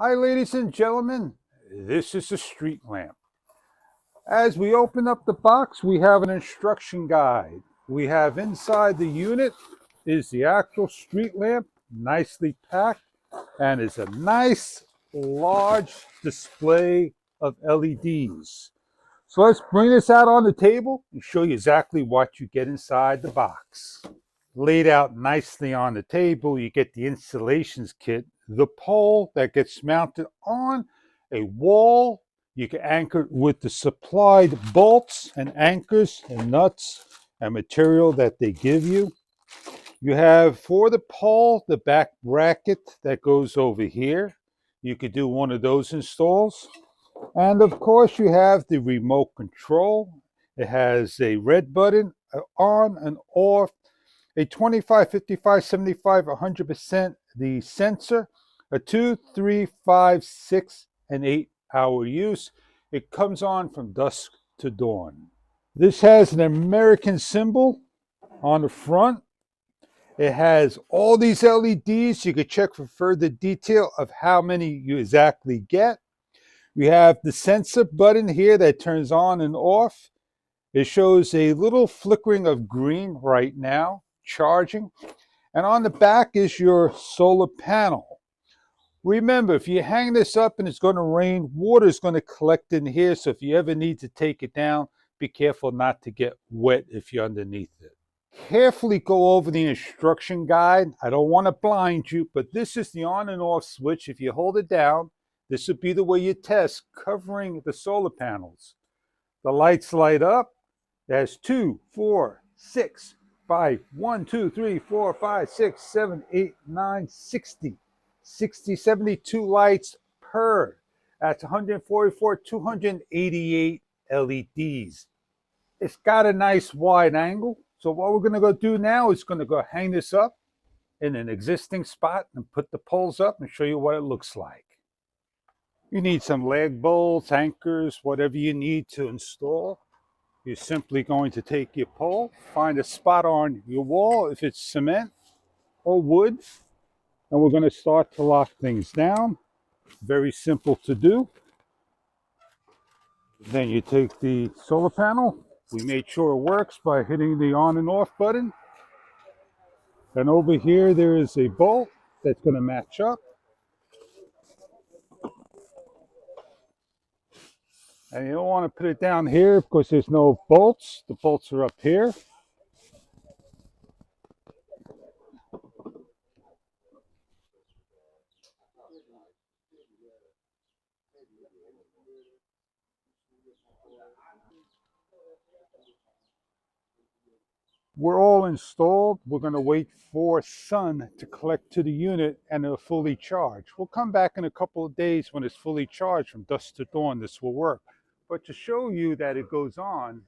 Hi ladies and gentlemen, this is a street lamp. As we open up the box, we have an instruction guide. We have inside the unit is the actual street lamp, nicely packed, and is a nice large display of LEDs. So let's bring this out on the table and show you exactly what you get inside the box. Laid out nicely on the table, you get the installations kit, the pole that gets mounted on a wall. You can anchor it with the supplied bolts and anchors and nuts and material that they give you. You have for the pole the back bracket that goes over here. You could do one of those installs. And of course, you have the remote control. It has a red button, on and off, a 25, 55, 75, 100%, the sensor, a 2, 3, 5, 6, and 8-hour use. It comes on from dusk to dawn. This has an American symbol on the front. It has all these LEDs. You can check for further detail of how many you exactly get. We have the sensor button here that turns on and off. It shows a little flickering of green right now, charging. And on the back is your solar panel. Remember, if you hang this up and it's going to rain, water is going to collect in here. So if you ever need to take it down, be careful not to get wet if you're underneath it. Carefully go over the instruction guide. I don't want to blind you, but this is the on and off switch. If you hold it down, this would be the way you test, covering the solar panels. The lights light up. There's 2, 4, 6, 5, 1, 2, 3, 4, 5, 6, 7, 8, 9, 60, 72 lights per. That's 144, 288 LEDs. It's got a nice wide angle. So what we're going to go do now is going to go hang this up in an existing spot and put the poles up and show you what it looks like. You need some lag bolts, anchors, whatever you need to install. You're simply going to take your pole, find a spot on your wall, if it's cement or wood, and we're going to start to lock things down. Very simple to do. Then you take the solar panel. We made sure it works by hitting the on and off button. And over here, there is a bolt that's going to match up. And you don't want to put it down here because there's no bolts. The bolts are up here. We're all installed. We're going to wait for sun to collect to the unit and it'll fully charge. We'll come back in a couple of days when it's fully charged from dusk to dawn. This will work. But to show you that it goes on,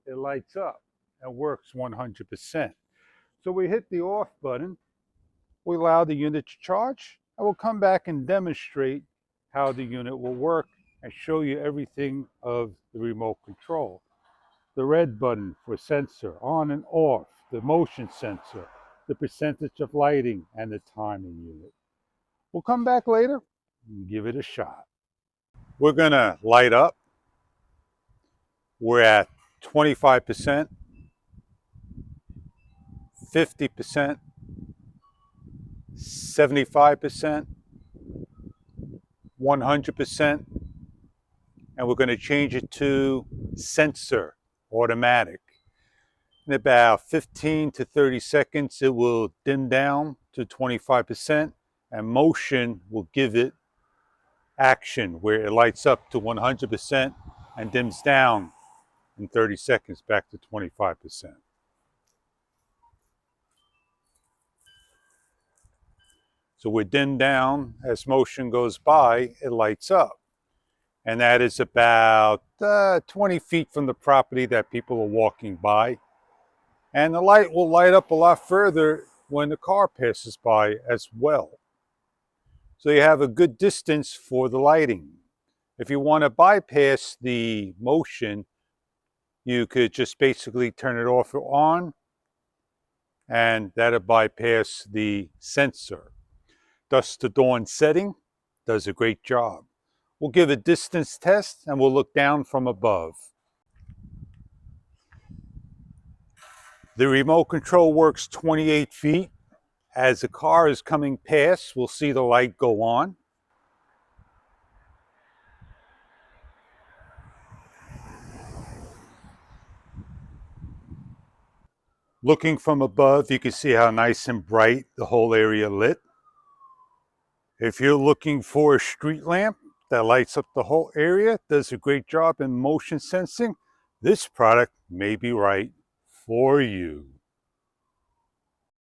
it lights up and works 100%. So we hit the off button. We allow the unit to charge, and we'll come back and demonstrate how the unit will work and show you everything of the remote control. The red button for sensor, on and off, the motion sensor, the percentage of lighting, and the timing unit. We'll come back later and give it a shot. We're going to light up. We're at 25%, 50%, 75%, 100%, and we're going to change it to sensor automatic. In about 15 to 30 seconds, it will dim down to 25%, and motion will give it action where it lights up to 100% and dims down in 30 seconds back to 25%. So we're dimmed down. As motion goes by, it lights up. And that is about 20 feet from the property that people are walking by. And the light will light up a lot further when the car passes by as well. So you have a good distance for the lighting. If you want to bypass the motion, you could just basically turn it off or on, and that'll bypass the sensor. Dusk to dawn setting, does a great job. We'll give a distance test and we'll look down from above. The remote control works 28 feet. As the car is coming past, we'll see the light go on. Looking from above, you can see how nice and bright the whole area lit. If you're looking for a street lamp that lights up the whole area, does a great job in motion sensing, this product may be right for you.